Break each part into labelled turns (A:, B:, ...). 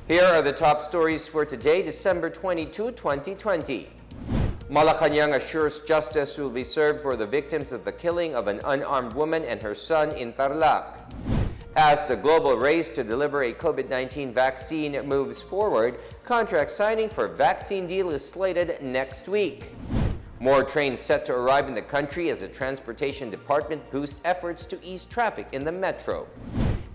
A: Here are the top stories for today, December 22, 2020. Malacanang assures justice will be served for the victims of the killing of an unarmed woman and her son in Tarlac. As the global race to deliver a COVID-19 vaccine moves forward, contract signing for vaccine deal is slated next week. More trains set to arrive in the country as the Transportation Department boosts efforts to ease traffic in the metro.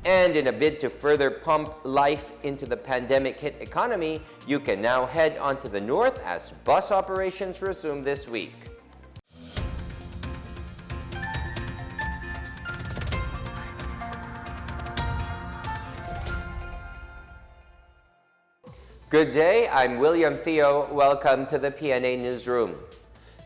A: And in a bid to further pump life into the pandemic-hit economy, you can now head onto the north as bus operations resume this week. Good day, I'm William Theo. Welcome to the PNA Newsroom.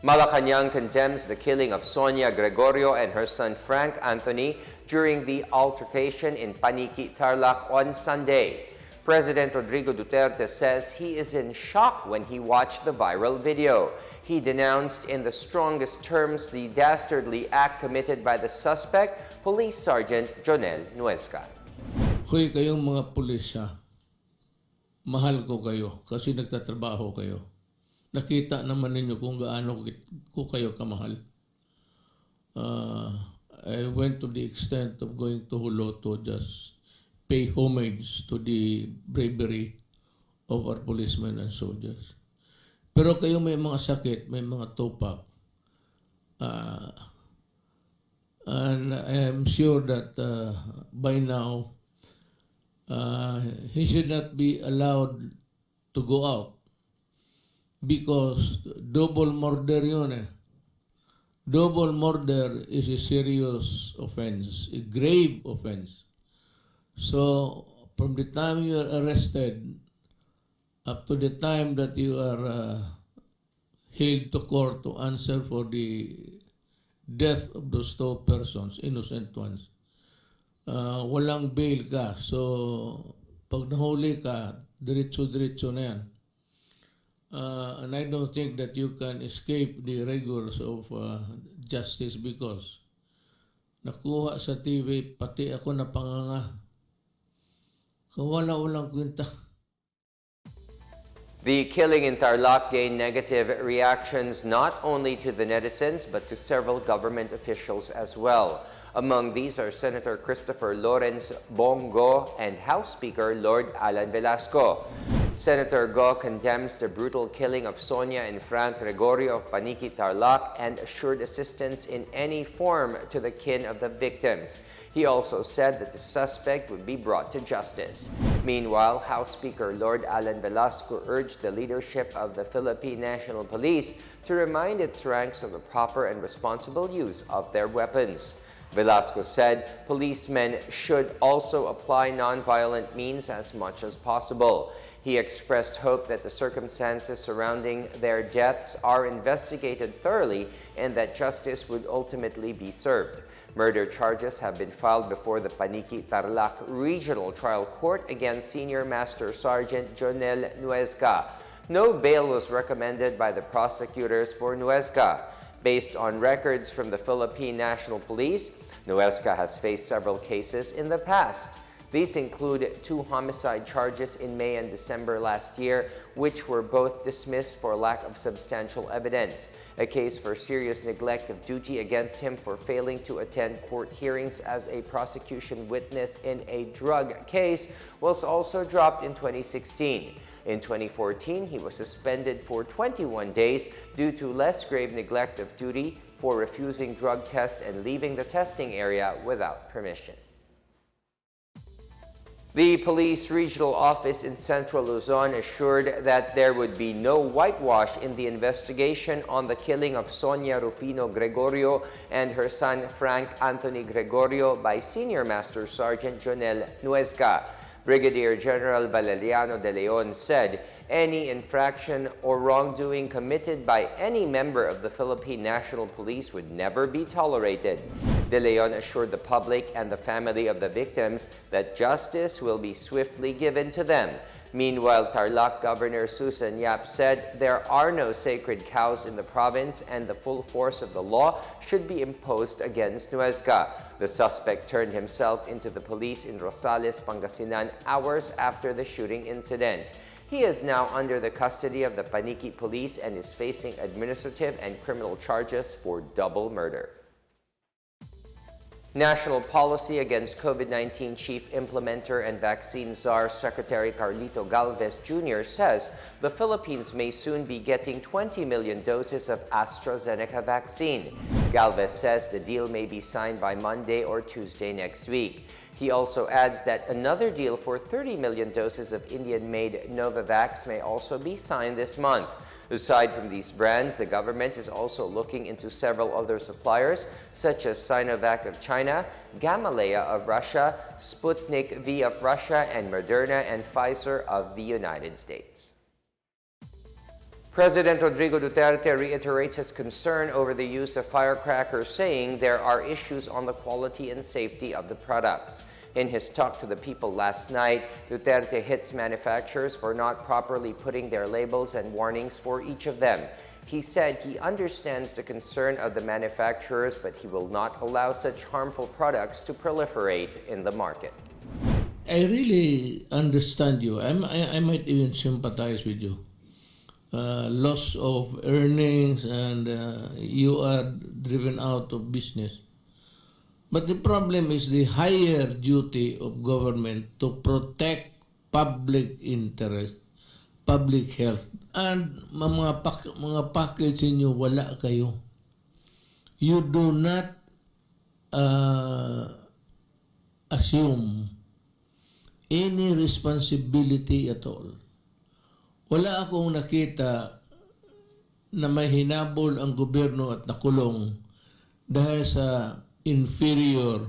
A: Malacanang condemns the killing of Sonia Gregorio and her son Frank Anthony during the altercation in Paniki, Tarlac on Sunday. President Rodrigo Duterte says he is in shock when he watched the viral video. He denounced in the strongest terms the dastardly act committed by the suspect, Police Sergeant Jonel Nuesca.
B: Hoy kayong mga pulisya, mahal ko kayo kasi nagtatrabaho kayo. Nakita naman ninyo kung gaano ko kayo kamahal. I went to the extent of going to Hulo to just pay homage to the bravery of our policemen and soldiers. Pero kayo may mga sakit, may mga topak. And I am sure that by now, he should not be allowed to go out. Because double murder yun eh. Double murder is a serious offense, a grave offense. So, from the time you are arrested up to the time that you are hailed to court to answer for the death of those two persons, innocent ones, walang bail ka. So, pag nahuli ka, diretso-diretso na yan. And I don't think that you can escape the rigors of justice because nakuha sa TV, pati ako napanganga. Kawala-walang kwenta.
A: The killing in Tarlac gained negative reactions not only to the netizens but to several government officials as well. Among these are Senator Christopher Lawrence Bongo and House Speaker Lord Alan Velasco. Senator Go condemns the brutal killing of Sonia and Frank Gregorio of Paniki, Tarlac and assured assistance in any form to the kin of the victims. He also said that the suspect would be brought to justice. Meanwhile, House Speaker Lord Alan Velasco urged the leadership of the Philippine National Police to remind its ranks of the proper and responsible use of their weapons. Velasco said policemen should also apply nonviolent means as much as possible. He expressed hope that the circumstances surrounding their deaths are investigated thoroughly and that justice would ultimately be served. Murder charges have been filed before the Paniki Tarlac Regional Trial Court against Senior Master Sergeant Jonel Nuesca. No bail was recommended by the prosecutors for Nuesca. Based on records from the Philippine National Police, Nuesca has faced several cases in the past. These include 2 homicide charges in May and December last year, which were both dismissed for lack of substantial evidence. A case for serious neglect of duty against him for failing to attend court hearings as a prosecution witness in a drug case was also dropped in 2016. In 2014, he was suspended for 21 days due to less grave neglect of duty for refusing drug tests and leaving the testing area without permission. The police regional office in Central Luzon assured that there would be no whitewash in the investigation on the killing of Sonia Rufino Gregorio and her son Frank Anthony Gregorio by Senior Master Sergeant Jonel Nuesca. Brigadier General Valeriano de Leon said any infraction or wrongdoing committed by any member of the Philippine National Police would never be tolerated. De Leon assured the public and the family of the victims that justice will be swiftly given to them. Meanwhile, Tarlac Governor Susan Yap said there are no sacred cows in the province and the full force of the law should be imposed against Nuesca. The suspect turned himself into the police in Rosales, Pangasinan hours after the shooting incident. He is now under the custody of the Paniki police and is facing administrative and criminal charges for double murder. National Policy Against COVID-19 Chief Implementer and Vaccine Czar Secretary Carlito Galvez Jr. says the Philippines may soon be getting 20 million doses of AstraZeneca vaccine. Galvez says the deal may be signed by Monday or Tuesday next week. He also adds that another deal for 30 million doses of Indian-made Novavax may also be signed this month. Aside from these brands, the government is also looking into several other suppliers such as Sinovac of China, Gamaleya of Russia, Sputnik V of Russia, and Moderna and Pfizer of the United States. President Rodrigo Duterte reiterates his concern over the use of firecrackers, saying there are issues on the quality and safety of the products. In his talk to the people last night, Duterte hits manufacturers for not properly putting their labels and warnings for each of them. He said he understands the concern of the manufacturers, but he will not allow such harmful products to proliferate in the market.
B: I really understand you. I might even sympathize with you. Loss of earnings and you are driven out of business. But the problem is the higher duty of government to protect public interest, public health. And mga package ninyo, wala kayo. You do not assume any responsibility at all. Wala akong nakita na may hinabol ang gobyerno at nakulong dahil sa inferior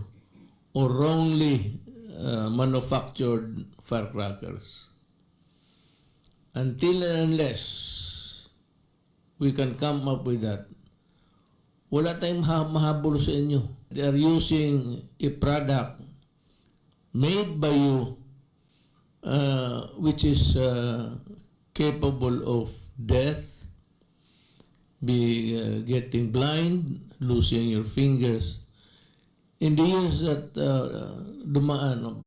B: or wrongly manufactured firecrackers. Until and unless we can come up with that, wala tayong mahabol sa inyo. They are using a product made by you which is capable of death, getting blind, losing your fingers. In the years that dumaan.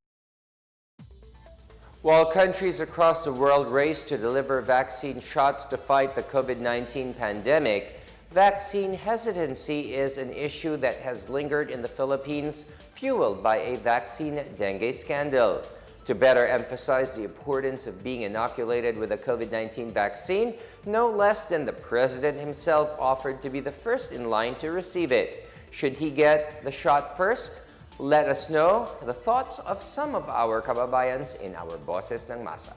A: While countries across the world race to deliver vaccine shots to fight the COVID-19 pandemic, vaccine hesitancy is an issue that has lingered in the Philippines, fueled by a vaccine dengue scandal. To better emphasize the importance of being inoculated with a COVID-19 vaccine, no less than the president himself offered to be the first in line to receive it. Should he get the shot first? Let us know the thoughts of some of our kababayans in our Boses ng Masa.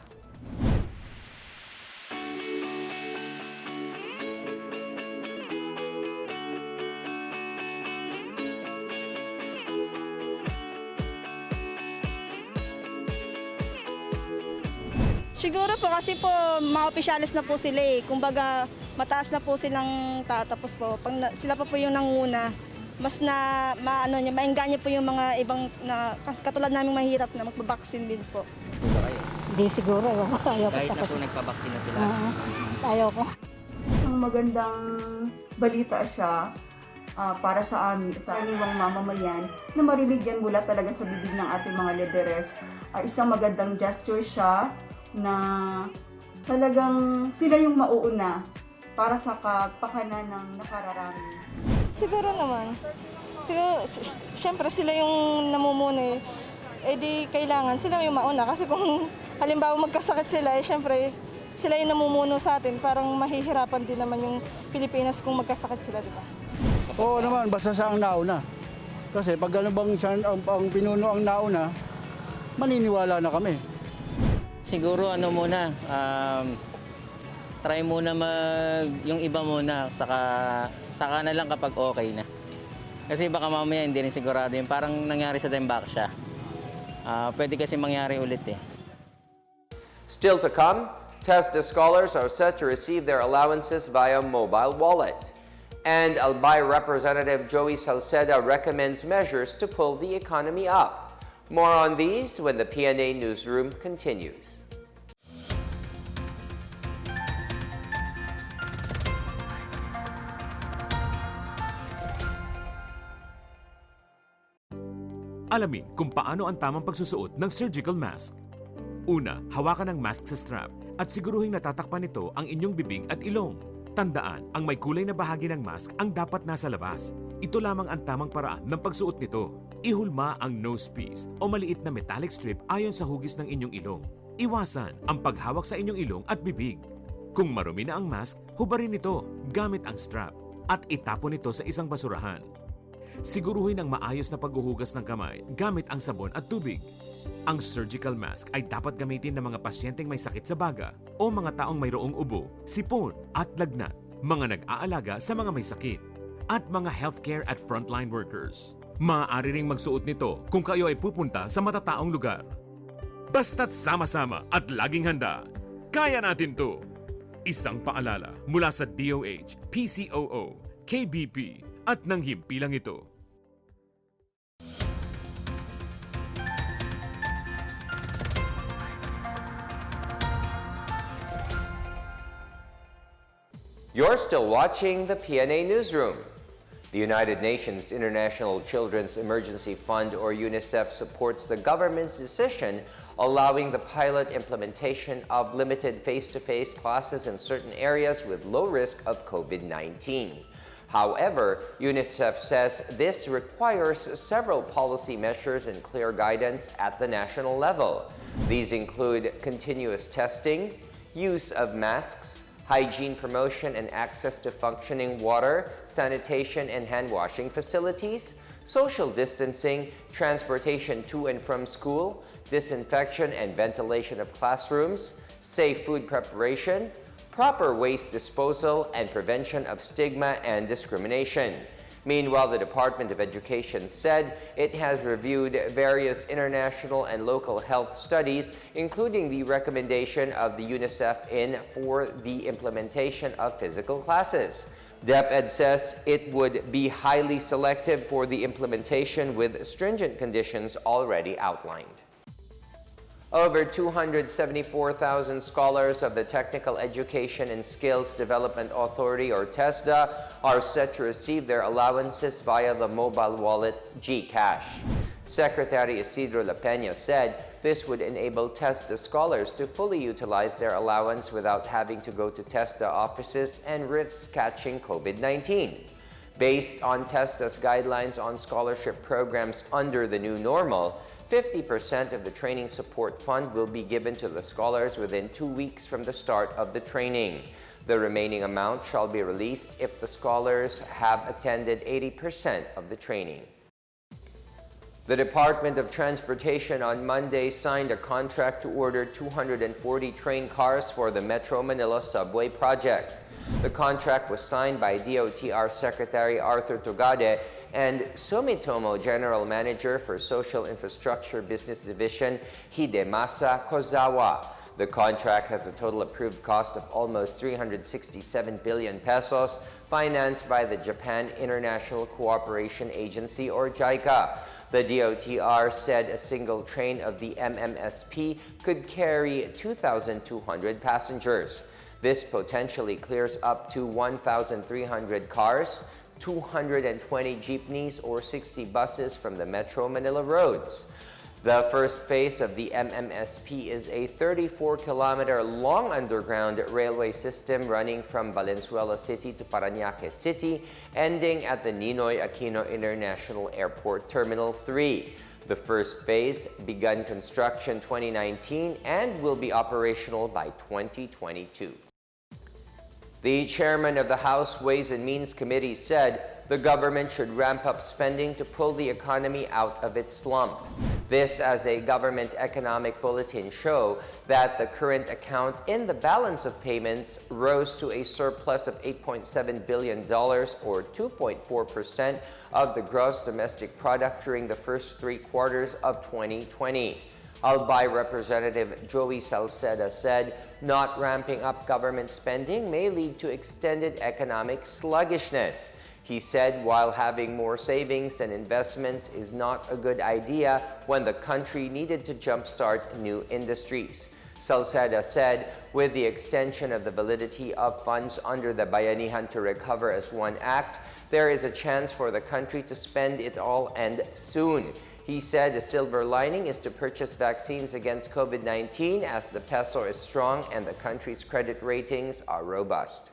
C: Siguro po kasi po mga opisyalis na po sila eh. Kumbaga mataas na po silang tatapos po. Pag sila pa po yung nanguna, mas na maengganyo po yung mga ibang na katulad naming mahirap na magbabaksin din po.
D: Hindi siguro, ayaw ko.
E: Kahit na po nagpabaksin na sila.
D: Ayaw ko.
F: Ang magandang balita siya para sa amin, sa aniwang mamamayan, na marinig yan mula talaga sa bibig ng ating mga lideres. Isang magandang gesture siya na talagang sila yung mauuna para sa kapakanan ng nakararami.
C: Siguro naman. Siguro, syempre sila yung namumuno eh di kailangan sila yung mauna. Kasi kung halimbawa magkasakit sila, syempre sila yung namumuno sa atin. Parang mahihirapan din naman yung Pilipinas kung magkasakit sila, di ba?
G: Oo naman, basta siya ang nauna. Kasi pag ano bang siya ang pinuno ang nauna, maniniwala na kami.
E: Siguro muna, try muna yung iba muna, saka na lang kapag okay na. Kasi baka mamaya hindi rin sigurado yun. Parang nangyari sa Dembak siya. Pwede kasi mangyari ulit eh.
A: Still to come, TESDA scholars are set to receive their allowances via mobile wallet. And Albay Representative Joey Salceda recommends measures to pull the economy up. More on these when the PNA Newsroom continues.
H: Alamin kung paano ang tamang pagsusuot ng surgical mask. Una, hawakan ang mask sa strap at siguruhing natatakpan nito ang inyong bibig at ilong. Tandaan, ang may kulay na bahagi ng mask ang dapat nasa labas. Ito lamang ang tamang paraan ng pagsuot nito. Ihulma ang nose piece o maliit na metallic strip ayon sa hugis ng inyong ilong. Iwasan ang paghawak sa inyong ilong at bibig. Kung marumi na ang mask, hubarin ito gamit ang strap at itapon ito sa isang basurahan. Siguruhin ang maayos na paghuhugas ng kamay gamit ang sabon at tubig. Ang surgical mask ay dapat gamitin ng mga pasyenteng may sakit sa baga o mga taong mayroong ubo, sipon at lagnat, mga nag-aalaga sa mga may sakit, at mga healthcare at frontline workers. Maaari ring magsuot nito kung kayo ay pupunta sa matataong lugar. Basta't sama-sama at laging handa, kaya natin to! Isang paalala mula sa DOH, PCOO, KBP, at nang himpilang ito.
A: You're still watching the PNA Newsroom. The United Nations International Children's Emergency Fund, or UNICEF, supports the government's decision allowing the pilot implementation of limited face-to-face classes in certain areas with low risk of COVID-19. However, UNICEF says this requires several policy measures and clear guidance at the national level. These include continuous testing, use of masks, hygiene promotion and access to functioning water, sanitation and hand washing facilities, social distancing, transportation to and from school, disinfection and ventilation of classrooms, safe food preparation, proper waste disposal, and prevention of stigma and discrimination. Meanwhile, the Department of Education said it has reviewed various international and local health studies, including the recommendation of the UNICEF for the implementation of physical classes. DEPED says it would be highly selective for the implementation with stringent conditions already outlined. Over 274,000 scholars of the Technical Education and Skills Development Authority, or TESDA, are set to receive their allowances via the mobile wallet GCash. Secretary Isidro La Peña said this would enable TESDA scholars to fully utilize their allowance without having to go to TESDA offices and risk catching COVID-19. Based on TESDA's guidelines on scholarship programs under the new normal, 50% of the training support fund will be given to the scholars within 2 weeks from the start of the training. The remaining amount shall be released if the scholars have attended 80% of the training. The Department of Transportation on Monday signed a contract to order 240 train cars for the Metro Manila Subway project. The contract was signed by DOTr Secretary Arthur Tugade and Sumitomo General Manager for Social Infrastructure Business Division Hidemasa Kozawa. The contract has a total approved cost of almost 367 billion pesos, financed by the Japan International Cooperation Agency, or JICA. The DOTr said a single train of the MMSP could carry 2,200 passengers. This potentially clears up to 1,300 cars, 220 jeepneys, or 60 buses from the Metro Manila roads. The first phase of the MMSP is a 34-kilometer long underground railway system running from Valenzuela City to Parañaque City, ending at the Ninoy Aquino International Airport Terminal 3. The first phase began construction 2019 and will be operational by 2022. The chairman of the House Ways and Means Committee said the government should ramp up spending to pull the economy out of its slump. This as a government economic bulletin show that the current account in the balance of payments rose to a surplus of $8.7 billion, or 2.4% of the gross domestic product during the first 3 quarters of 2020. Albay Representative Joey Salceda said not ramping up government spending may lead to extended economic sluggishness. He said while having more savings and investments is not a good idea when the country needed to jumpstart new industries. Salceda said with the extension of the validity of funds under the Bayanihan to Recover as One Act, there is a chance for the country to spend it all and soon. He said the silver lining is to purchase vaccines against COVID-19 as the peso is strong and the country's credit ratings are robust.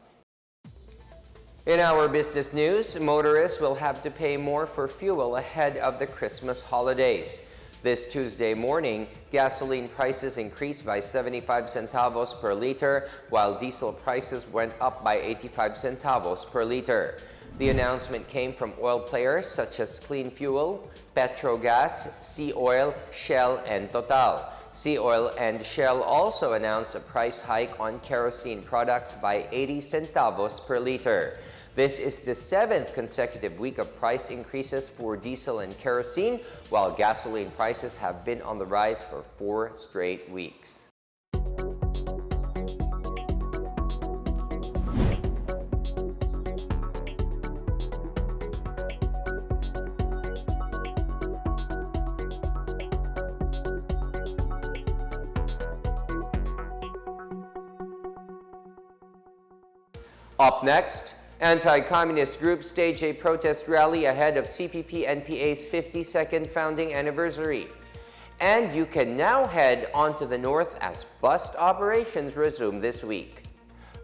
A: In our business news, motorists will have to pay more for fuel ahead of the Christmas holidays. This Tuesday morning, gasoline prices increased by 75 centavos per liter, while diesel prices went up by 85 centavos per liter. The announcement came from oil players such as Clean Fuel, Petrogas, Sea Oil, Shell, and Total. Sea Oil and Shell also announced a price hike on kerosene products by 80 centavos per liter. This is the 7th consecutive week of price increases for diesel and kerosene, while gasoline prices have been on the rise for 4 straight weeks. Up next, anti-communist groups stage a protest rally ahead of CPP-NPA's 52nd founding anniversary. And you can now head onto the north as bust operations resume this week.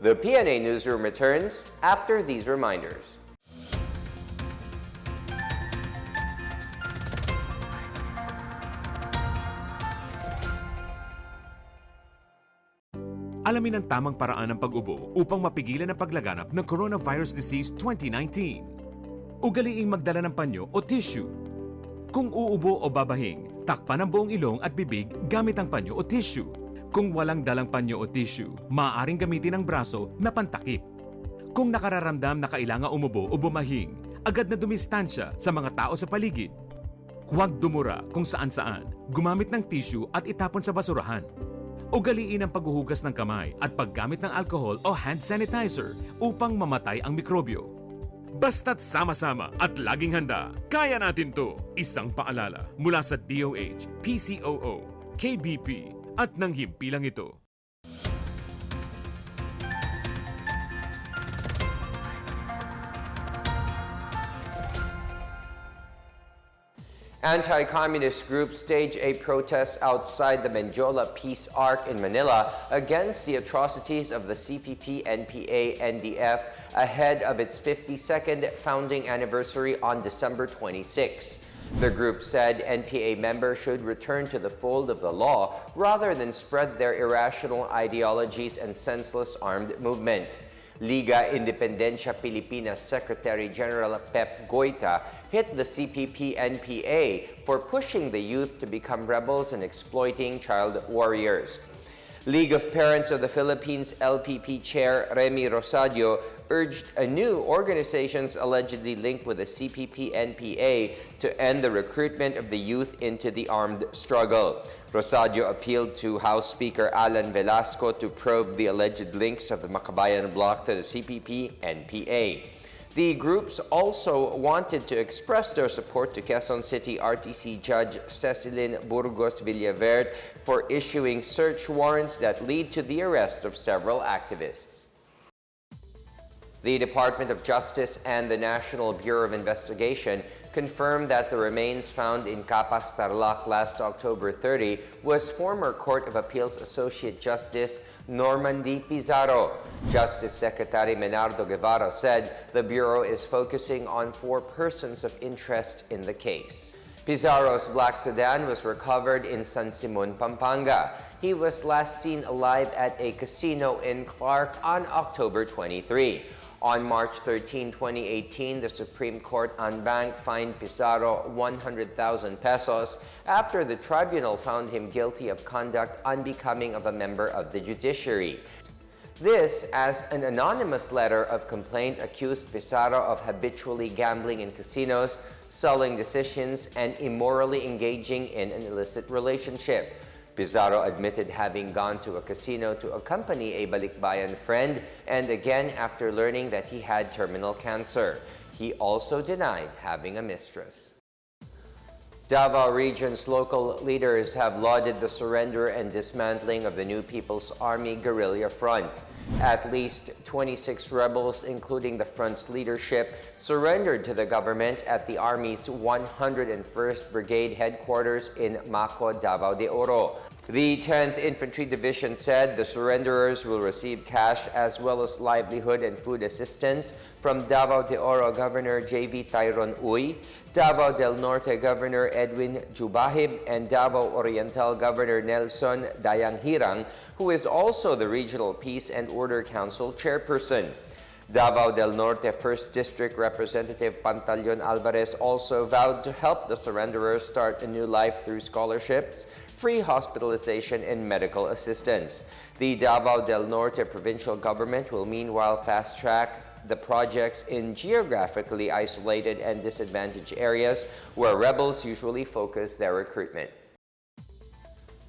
A: The PNA Newsroom returns after these reminders.
H: Alamin ang tamang paraan ng pag-ubo upang mapigilan ang paglaganap ng Coronavirus Disease 2019. Ugaliing magdala ng panyo o tissue. Kung uubo o babahing, takpan ang buong ilong at bibig gamit ang panyo o tissue. Kung walang dalang panyo o tissue, maaaring gamitin ang braso na pantakip. Kung nakararamdam na kailangan umubo o bumahing, agad na dumistansya sa mga tao sa paligid. Huwag dumura kung saan-saan, gumamit ng tissue at itapon sa basurahan. Ugaliin ang paghuhugas ng kamay at paggamit ng alcohol o hand sanitizer upang mamatay ang mikrobyo. Basta't sama-sama at laging handa, kaya natin to! Isang paalala mula sa DOH, PCOO, KBP at ng himpilang ito.
A: Anti-communist groups stage a protest outside the Menjola Peace Arc in Manila against the atrocities of the CPP-NPA-NDF ahead of its 52nd founding anniversary on December 26. The group said NPA members should return to the fold of the law rather than spread their irrational ideologies and senseless armed movement. Liga Independencia Pilipinas Secretary General Pep Goita hit the CPP-NPA for pushing the youth to become rebels and exploiting child warriors. League of Parents of the Philippines LPP Chair Remy Rosadio urged a new organizations allegedly linked with the CPP-NPA to end the recruitment of the youth into the armed struggle. Rosadio appealed to House Speaker Alan Velasco to probe the alleged links of the Makabayan bloc to the CPP-NPA. The groups also wanted to express their support to Quezon City RTC Judge Cecilin Burgos Villaverde for issuing search warrants that lead to the arrest of several activists. The Department of Justice and the National Bureau of Investigation confirmed that the remains found in Capas, Tarlac last October 30 was former Court of Appeals Associate Justice Normandy Pizarro. Justice Secretary Menardo Guevara said the Bureau is focusing on 4 persons of interest in the case. Pizarro's black sedan was recovered in San Simon, Pampanga. He was last seen alive at a casino in Clark on October 23. On March 13, 2018, the Supreme Court en banc fined Pizarro 100,000 pesos after the tribunal found him guilty of conduct unbecoming of a member of the judiciary. This, as an anonymous letter of complaint accused Pizarro of habitually gambling in casinos, selling decisions, and immorally engaging in an illicit relationship. Pizarro admitted having gone to a casino to accompany a balikbayan friend and again after learning that he had terminal cancer. He also denied having a mistress. Davao Region's local leaders have lauded the surrender and dismantling of the New People's Army Guerrilla Front. At least 26 rebels, including the front's leadership, surrendered to the government at the Army's 101st Brigade headquarters in Maco, Davao de Oro. The 10th Infantry Division said the surrenderers will receive cash as well as livelihood and food assistance from Davao de Oro Governor J.V. Tyron Uy, Davao del Norte Governor Edwin Jubahib, and Davao Oriental Governor Nelson Dayanghirang, who is also the Regional Peace and Order Council chairperson. Davao del Norte 1st District Representative Pantaleon Alvarez also vowed to help the surrenderers start a new life through scholarships, free hospitalization, and medical assistance. The Davao del Norte provincial government will meanwhile fast-track the projects in geographically isolated and disadvantaged areas where rebels usually focus their recruitment.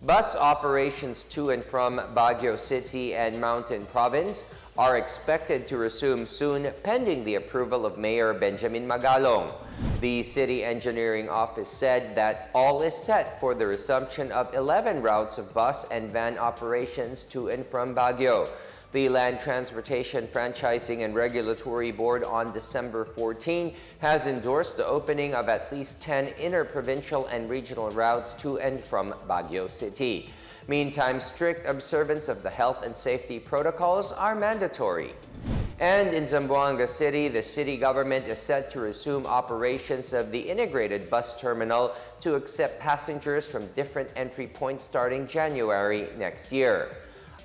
A: Bus operations to and from Baguio City and Mountain Province are expected to resume soon pending the approval of Mayor Benjamin Magalong. The City Engineering Office said that all is set for the resumption of 11 routes of bus and van operations to and from Baguio. The Land Transportation Franchising and Regulatory Board on December 14 has endorsed the opening of at least 10 interprovincial and regional routes to and from Baguio City. Meantime, strict observance of the health and safety protocols are mandatory. And in Zamboanga City, the city government is set to resume operations of the integrated bus terminal to accept passengers from different entry points starting January next year.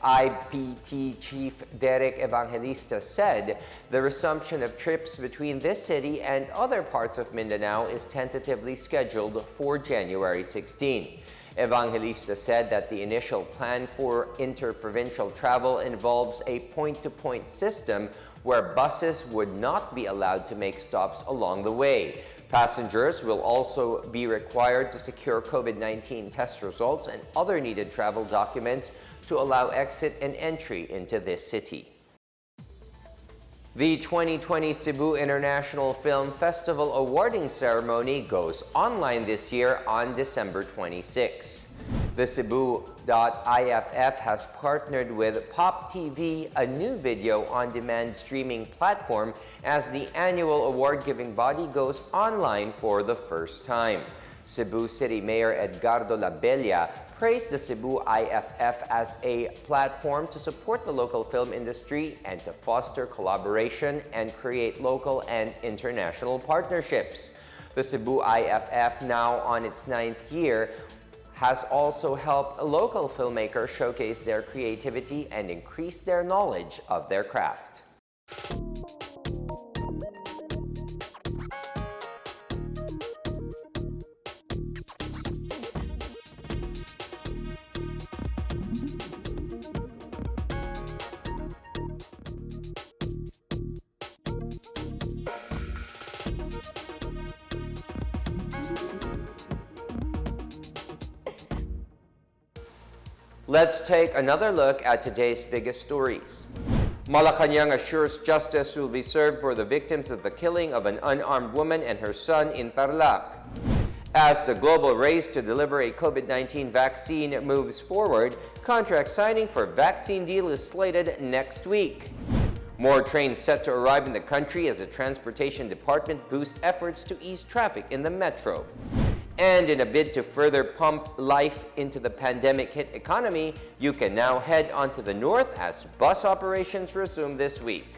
A: IPT Chief Derek Evangelista said the resumption of trips between this city and other parts of Mindanao is tentatively scheduled for January 16. Evangelista said that the initial plan for interprovincial travel involves a point-to-point system where buses would not be allowed to make stops along the way. Passengers will also be required to secure COVID-19 test results and other needed travel documents to allow exit and entry into this city. The 2020 Cebu International Film Festival awarding ceremony goes online this year on December 26. The Cebu.IFF has partnered with Pop TV, a new video-on-demand streaming platform, as the annual award-giving body goes online for the first time. Cebu City Mayor Edgardo Labella praised the Cebu.IFF as a platform to support the local film industry and to foster collaboration and create local and international partnerships. The Cebu.IFF, now on its 9th year, has also helped local filmmakers showcase their creativity and increase their knowledge of their craft. Let's take another look at today's biggest stories. Malacanang assures justice will be served for the victims of the killing of an unarmed woman and her son in Tarlac. As the global race to deliver a COVID-19 vaccine moves forward, contract signing for vaccine deal is slated next week. More trains set to arrive in the country as the Transportation Department boosts efforts to ease traffic in the metro. And in a bid to further pump life into the pandemic-hit economy, you can now head onto the north as bus operations resume this week.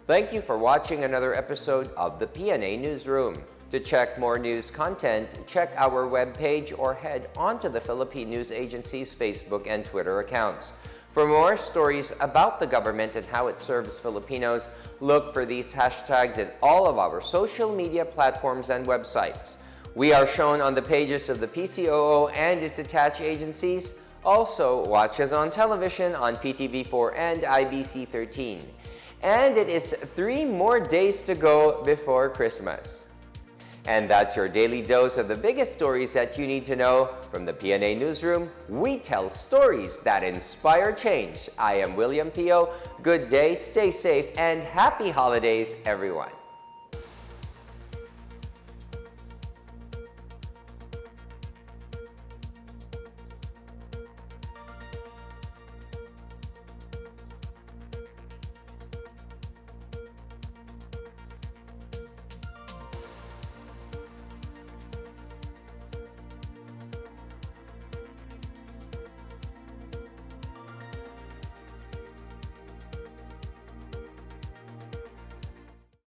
A: Thank you for watching another episode of the PNA Newsroom. To check more news content, check our webpage or head onto the Philippine News Agency's Facebook and Twitter accounts. For more stories about the government and how it serves Filipinos, look for these hashtags in all of our social media platforms and websites. We are shown on the pages of the PCOO and its attached agencies. Also, watch us on television on PTV4 and IBC 13. And it is 3 more days to go before Christmas. And that's your daily dose of the biggest stories that you need to know. From the PNA Newsroom, we tell stories that inspire change. I am William Theo. Good day, stay safe, and happy holidays, everyone.